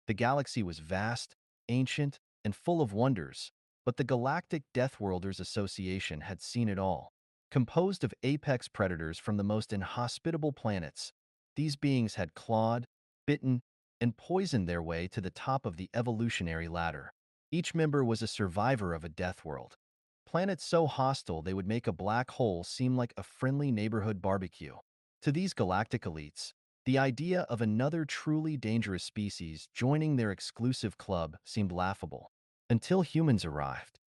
The galaxy was vast, ancient, and full of wonders, but the Galactic Deathworlders Association had seen it all. Composed of apex predators from the most inhospitable planets, these beings had clawed, bitten, and poisoned their way to the top of the evolutionary ladder. Each member was a survivor of a death world. Planets so hostile they would make a black hole seem like a friendly neighborhood barbecue. To these galactic elites, the idea of another truly dangerous species joining their exclusive club seemed laughable, until humans arrived.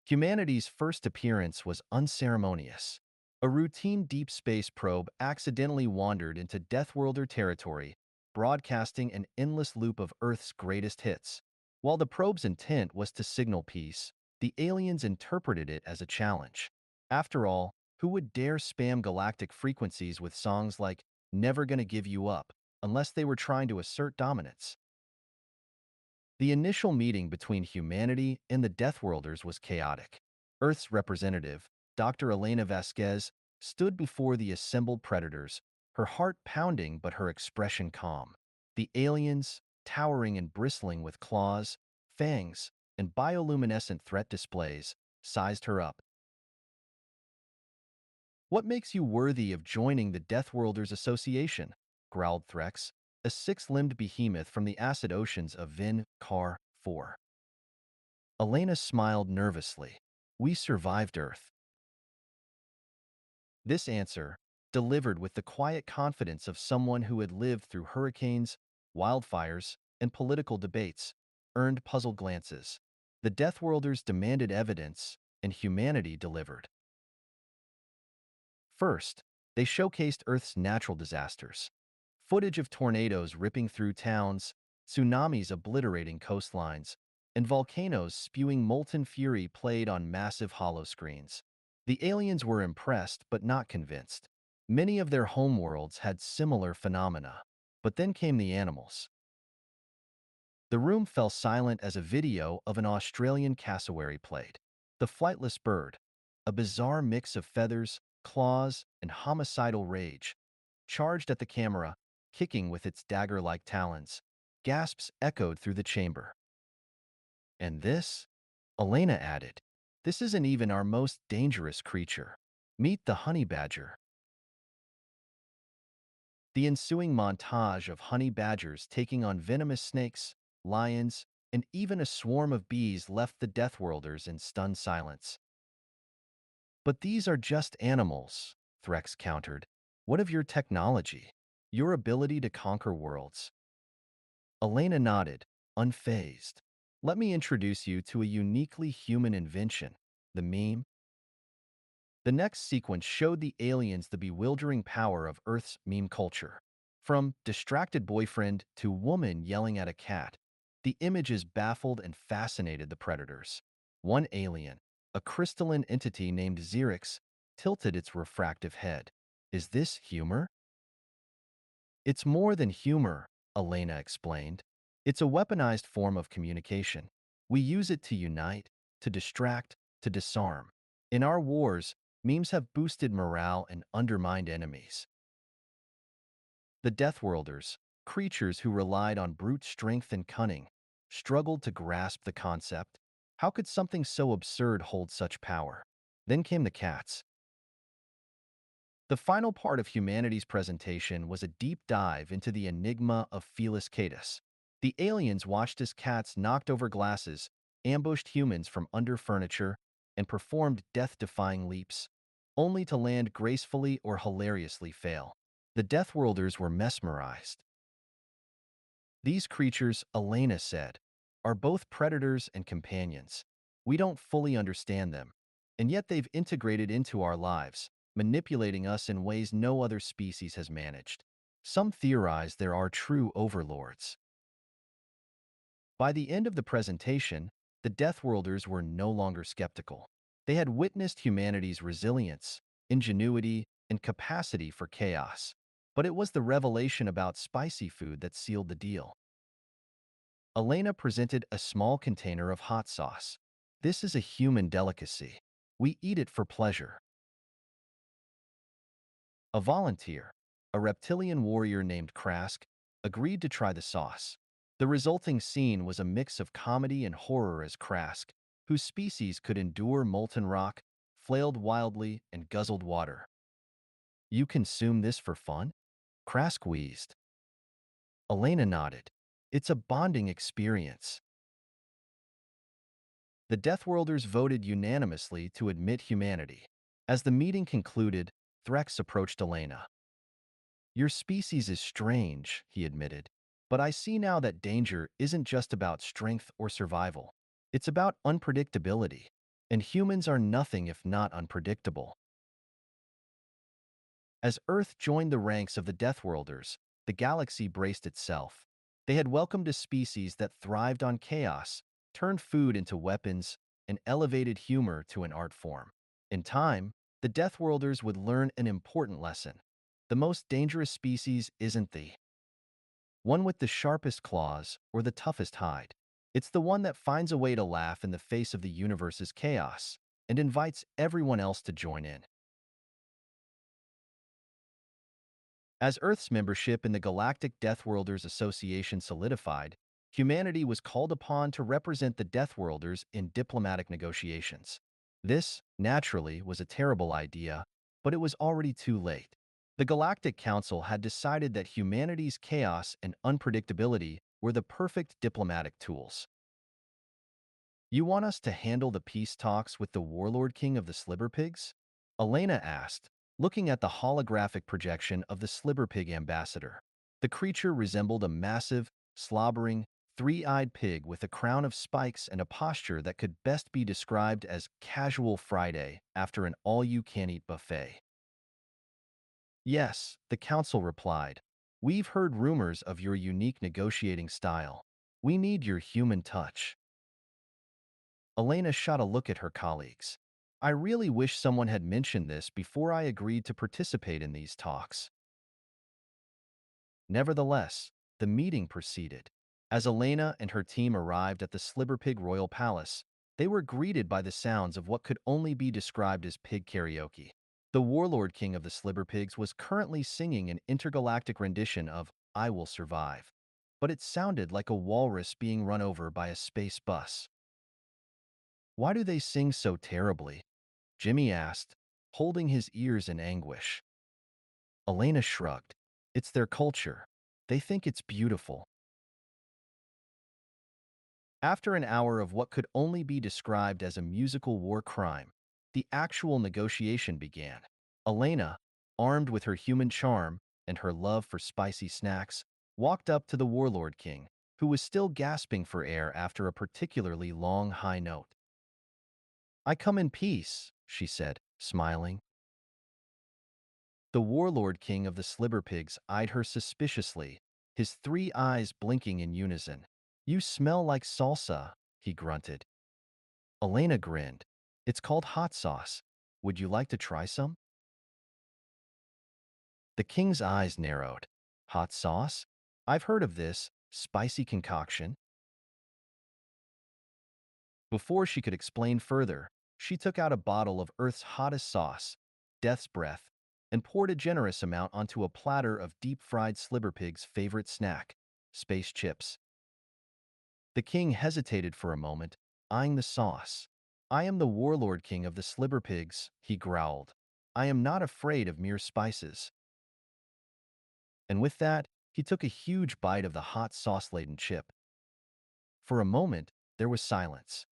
Humanity's first appearance was unceremonious. A routine deep space probe accidentally wandered into Deathworlder territory, broadcasting an endless loop of Earth's greatest hits. While the probe's intent was to signal peace, the aliens interpreted it as a challenge. After all, who would dare spam galactic frequencies with songs like "Never Gonna Give You Up" unless they were trying to assert dominance? The initial meeting between humanity and the Deathworlders was chaotic. Earth's representative, Dr. Elena Vasquez, stood before the assembled predators, her heart pounding but her expression calm. The aliens, towering and bristling with claws, fangs, and bioluminescent threat displays, sized her up. "What makes you worthy of joining the Deathworlders Association?" growled Threx, a six-limbed behemoth from the acid oceans of Vin Car 4. Elena smiled nervously. "We survived Earth." This answer, delivered with the quiet confidence of someone who had lived through hurricanes, wildfires, and political debates, earned puzzled glances. The Deathworlders demanded evidence, and humanity delivered. First, they showcased Earth's natural disasters. Footage of tornadoes ripping through towns, tsunamis obliterating coastlines, and volcanoes spewing molten fury played on massive hollow screens. The aliens were impressed but not convinced. Many of their homeworlds had similar phenomena. But then came the animals. The room fell silent as a video of an Australian cassowary played. The flightless bird, a bizarre mix of feathers, claws, and homicidal rage, charged at the camera, kicking with its dagger-like talons. Gasps echoed through the chamber. "And this?" Elena added. "This isn't even our most dangerous creature. Meet the honey badger." The ensuing montage of honey badgers taking on venomous snakes, lions, and even a swarm of bees left the Deathworlders in stunned silence. "But these are just animals," Threx countered. "What of your technology? Your ability to conquer worlds?" Elena nodded, unfazed. "Let me introduce you to a uniquely human invention, the meme." The next sequence showed the aliens the bewildering power of Earth's meme culture. From distracted boyfriend to woman yelling at a cat, the images baffled and fascinated the predators. One alien, a crystalline entity named Xerix, tilted its refractive head. "Is this humor?" "It's more than humor," Elena explained. "It's a weaponized form of communication. We use it to unite, to distract, to disarm. In our wars, memes have boosted morale and undermined enemies." The Deathworlders, creatures who relied on brute strength and cunning, struggled to grasp the concept. How could something so absurd hold such power? Then came the cats. The final part of humanity's presentation was a deep dive into the enigma of Felis Catus. The aliens watched as cats knocked over glasses, ambushed humans from under furniture, and performed death-defying leaps, only to land gracefully or hilariously fail. The Deathworlders were mesmerized. "These creatures," Elena said, "are both predators and companions. We don't fully understand them, and yet they've integrated into our lives, manipulating us in ways no other species has managed. Some theorize there are true overlords." By the end of the presentation, the Deathworlders were no longer skeptical. They had witnessed humanity's resilience, ingenuity, and capacity for chaos. But it was the revelation about spicy food that sealed the deal. Elena presented a small container of hot sauce. "This is a human delicacy. We eat it for pleasure." A volunteer, a reptilian warrior named Krask, agreed to try the sauce. The resulting scene was a mix of comedy and horror as Krask, whose species could endure molten rock, flailed wildly and guzzled water. You consume this for fun? Krask wheezed. Elena nodded. It's a bonding experience. The Deathworlders voted unanimously to admit humanity. As the meeting concluded, Threx approached Elena. Your species is strange, he admitted, but I see now that danger isn't just about strength or survival. It's about unpredictability, and humans are nothing if not unpredictable. As Earth joined the ranks of the Deathworlders, the galaxy braced itself. They had welcomed a species that thrived on chaos, turned food into weapons, and elevated humor to an art form. In time, the Deathworlders would learn an important lesson. The most dangerous species isn't the one with the sharpest claws or the toughest hide. It's the one that finds a way to laugh in the face of the universe's chaos and invites everyone else to join in. As Earth's membership in the Galactic Deathworlders Association solidified, humanity was called upon to represent the Deathworlders in diplomatic negotiations. This, naturally, was a terrible idea, but it was already too late. The Galactic Council had decided that humanity's chaos and unpredictability were the perfect diplomatic tools. You want us to handle the peace talks with the warlord king of the Slibberpigs? Elena asked, looking at the holographic projection of the Slibberpig ambassador. The creature resembled a massive, slobbering, three-eyed pig with a crown of spikes and a posture that could best be described as casual Friday after an all-you-can-eat buffet. Yes, the council replied. We've heard rumors of your unique negotiating style. We need your human touch. Elena shot a look at her colleagues. I really wish someone had mentioned this before I agreed to participate in these talks. Nevertheless, the meeting proceeded. As Elena and her team arrived at the Slibberpig Royal Palace, they were greeted by the sounds of what could only be described as pig karaoke. The warlord king of the Slibberpigs was currently singing an intergalactic rendition of I Will Survive, but it sounded like a walrus being run over by a space bus. Why do they sing so terribly? Jimmy asked, holding his ears in anguish. Elena shrugged. It's their culture. They think it's beautiful. After an hour of what could only be described as a musical war crime, the actual negotiation began. Elena, armed with her human charm and her love for spicy snacks, walked up to the warlord king, who was still gasping for air after a particularly long high note. I come in peace, she said, smiling. The warlord king of the Slibberpigs eyed her suspiciously, his three eyes blinking in unison. You smell like salsa, he grunted. Elena grinned. It's called hot sauce. Would you like to try some? The king's eyes narrowed. Hot sauce? I've heard of this spicy concoction. Before she could explain further, she took out a bottle of Earth's hottest sauce, Death's Breath, and poured a generous amount onto a platter of deep-fried Slibberpig's favorite snack, space chips. The king hesitated for a moment, eyeing the sauce. I am the warlord king of the Slibberpigs, he growled. I am not afraid of mere spices. And with that, he took a huge bite of the hot sauce-laden chip. For a moment, there was silence.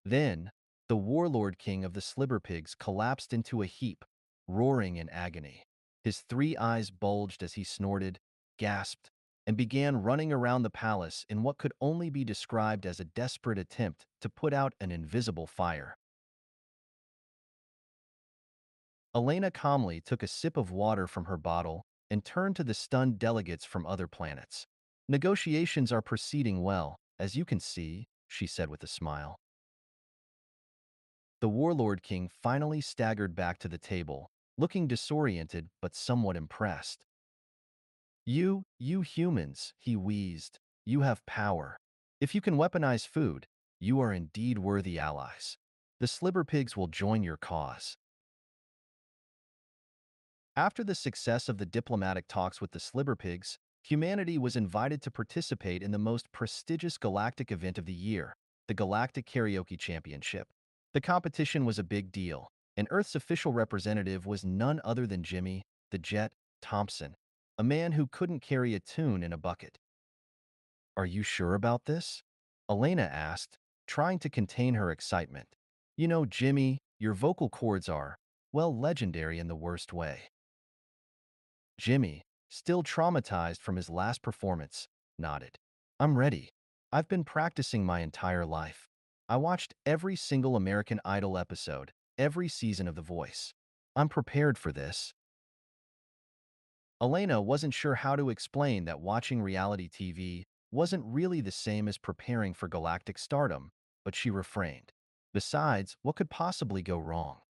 Then, the warlord king of the Slibberpigs collapsed into a heap, roaring in agony. His three eyes bulged as he snorted, gasped, and began running around the palace in what could only be described as a desperate attempt to put out an invisible fire. Elena calmly took a sip of water from her bottle and turned to the stunned delegates from other planets. Negotiations are proceeding well, as you can see, she said with a smile. The warlord king finally staggered back to the table, looking disoriented but somewhat impressed. You humans, he wheezed, you have power. If you can weaponize food, you are indeed worthy allies. The Slibberpigs will join your cause. After the success of the diplomatic talks with the Slibberpigs, Humanity was invited to participate in the most prestigious galactic event of the year, the Galactic Karaoke Championship. The competition was a big deal, and Earth's official representative was none other than Jimmy, the Jet, Thompson, a man who couldn't carry a tune in a bucket. "Are you sure about this?" Elena asked, trying to contain her excitement. "You know, Jimmy, your vocal cords are, well, legendary in the worst way." Jimmy, still traumatized from his last performance, nodded. "I'm ready. I've been practicing my entire life. I watched every single American Idol episode, every season of The Voice. I'm prepared for this." Elena wasn't sure how to explain that watching reality TV wasn't really the same as preparing for galactic stardom, but she refrained. Besides, what could possibly go wrong?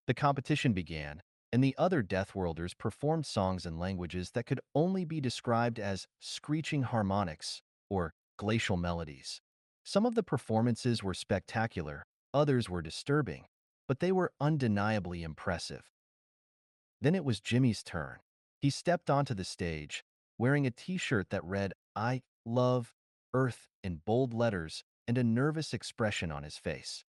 The competition began, and the other Deathworlders performed songs in languages that could only be described as screeching harmonics or glacial melodies. Some of the performances were spectacular, others were disturbing, but they were undeniably impressive. Then it was Jimmy's turn. He stepped onto the stage, wearing a t-shirt that read, "I love Earth" in bold letters and a nervous expression on his face.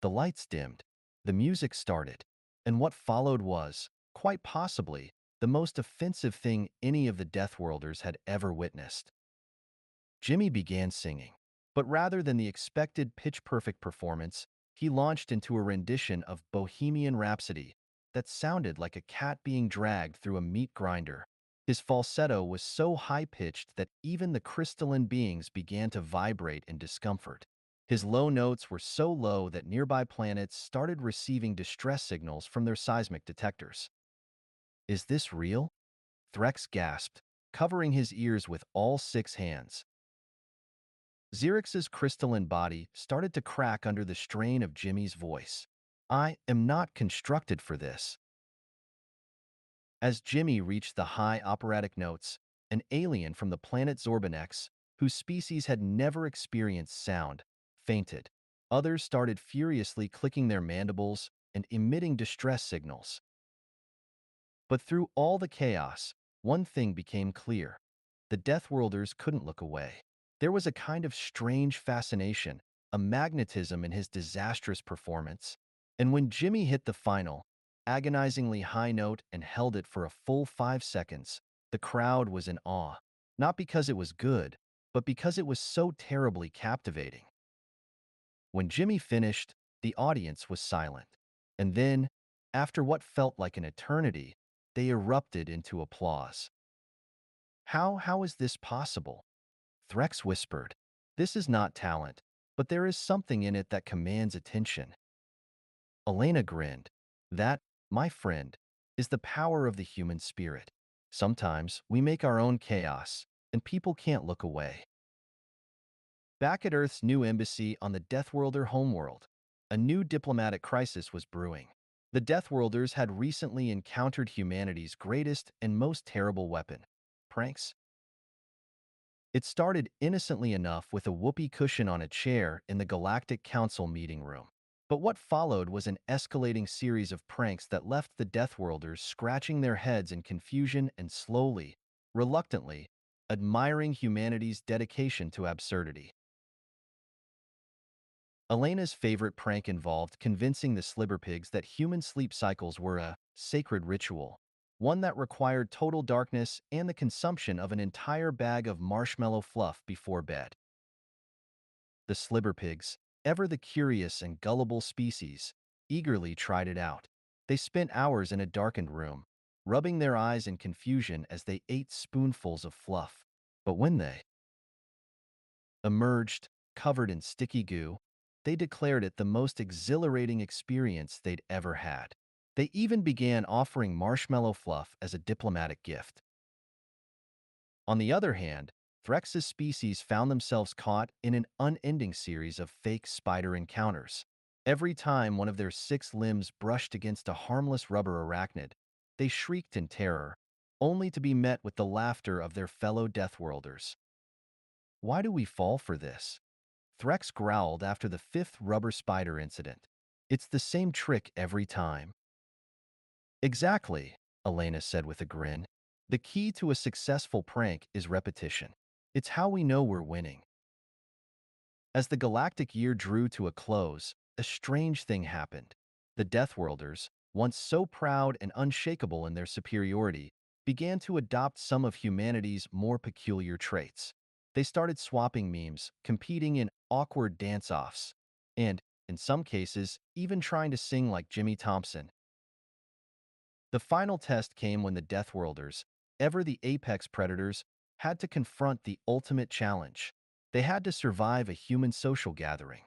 The lights dimmed, the music started, and what followed was, quite possibly, the most offensive thing any of the Deathworlders had ever witnessed. Jimmy began singing, but rather than the expected pitch-perfect performance, he launched into a rendition of Bohemian Rhapsody that sounded like a cat being dragged through a meat grinder. His falsetto was so high-pitched that even the crystalline beings began to vibrate in discomfort. His low notes were so low that nearby planets started receiving distress signals from their seismic detectors. "Is this real?" Threx gasped, covering his ears with all six hands. Xerx's crystalline body started to crack under the strain of Jimmy's voice. "I am not constructed for this." As Jimmy reached the high operatic notes, an alien from the planet Zorbanex, whose species had never experienced sound, fainted. Others started furiously clicking their mandibles and emitting distress signals. But through all the chaos, one thing became clear. The Deathworlders couldn't look away. There was a kind of strange fascination, a magnetism in his disastrous performance. And when Jimmy hit the final, agonizingly high note and held it for a full 5 seconds, the crowd was in awe. Not because it was good, but because it was so terribly captivating. When Jimmy finished, the audience was silent. And then, after what felt like an eternity, they erupted into applause. How is this possible?" Threx whispered. "This is not talent, but there is something in it that commands attention." Elena grinned. "That, my friend, is the power of the human spirit. Sometimes we make our own chaos, and people can't look away." Back at Earth's new embassy on the Deathworlder homeworld, a new diplomatic crisis was brewing. The Deathworlders had recently encountered humanity's greatest and most terrible weapon: pranks. It started innocently enough with a whoopee cushion on a chair in the Galactic Council meeting room. But what followed was an escalating series of pranks that left the Deathworlders scratching their heads in confusion and slowly, reluctantly, admiring humanity's dedication to absurdity. Elena's favorite prank involved convincing the Slibberpigs that human sleep cycles were a sacred ritual, one that required total darkness and the consumption of an entire bag of marshmallow fluff before bed. The Slibberpigs, ever the curious and gullible species, eagerly tried it out. They spent hours in a darkened room, rubbing their eyes in confusion as they ate spoonfuls of fluff. But when they emerged, covered in sticky goo, they declared it the most exhilarating experience they'd ever had. They even began offering marshmallow fluff as a diplomatic gift. On the other hand, Threx's species found themselves caught in an unending series of fake spider encounters. Every time one of their 6 limbs brushed against a harmless rubber arachnid, they shrieked in terror, only to be met with the laughter of their fellow Deathworlders. "Why do we fall for this?" Threx growled after the 5th rubber spider incident. "It's the same trick every time." "Exactly," Elena said with a grin. The key to a successful prank is repetition. It's how we know we're winning. As the galactic year drew to a close, a strange thing happened. The Deathworlders, once so proud and unshakable in their superiority, began to adopt some of humanity's more peculiar traits. They started swapping memes, competing in awkward dance-offs, and, in some cases, even trying to sing like Jimmy Thompson. The final test came when the Deathworlders, ever the apex predators, had to confront the ultimate challenge. They had to survive a human social gathering.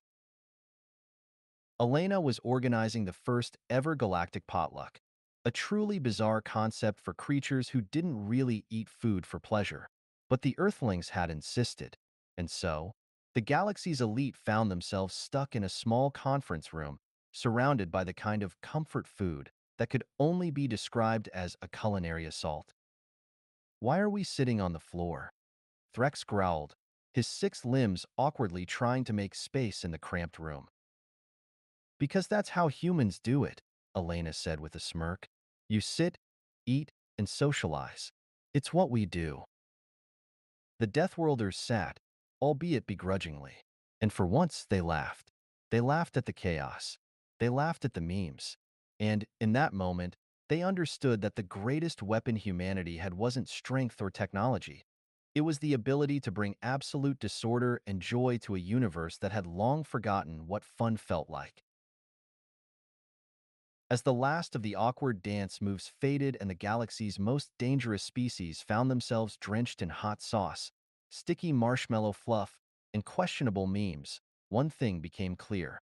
Elena was organizing the first ever galactic potluck, a truly bizarre concept for creatures who didn't really eat food for pleasure. But the Earthlings had insisted, and so, the galaxy's elite found themselves stuck in a small conference room, surrounded by the kind of comfort food that could only be described as a culinary assault. "Why are we sitting on the floor?" Threx growled, his 6 limbs awkwardly trying to make space in the cramped room. "Because that's how humans do it," Elena said with a smirk. "You sit, eat, and socialize. It's what we do." The Deathworlders sat, albeit begrudgingly. And for once, they laughed. They laughed at the chaos. They laughed at the memes. And, in that moment, they understood that the greatest weapon humanity had wasn't strength or technology. It was the ability to bring absolute disorder and joy to a universe that had long forgotten what fun felt like. As the last of the awkward dance moves faded and the galaxy's most dangerous species found themselves drenched in hot sauce, sticky marshmallow fluff, and questionable memes, one thing became clear.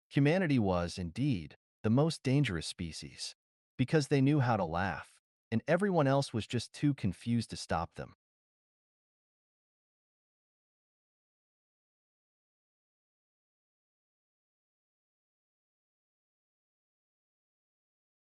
Humanity was, indeed, the most dangerous species, because they knew how to laugh, and everyone else was just too confused to stop them.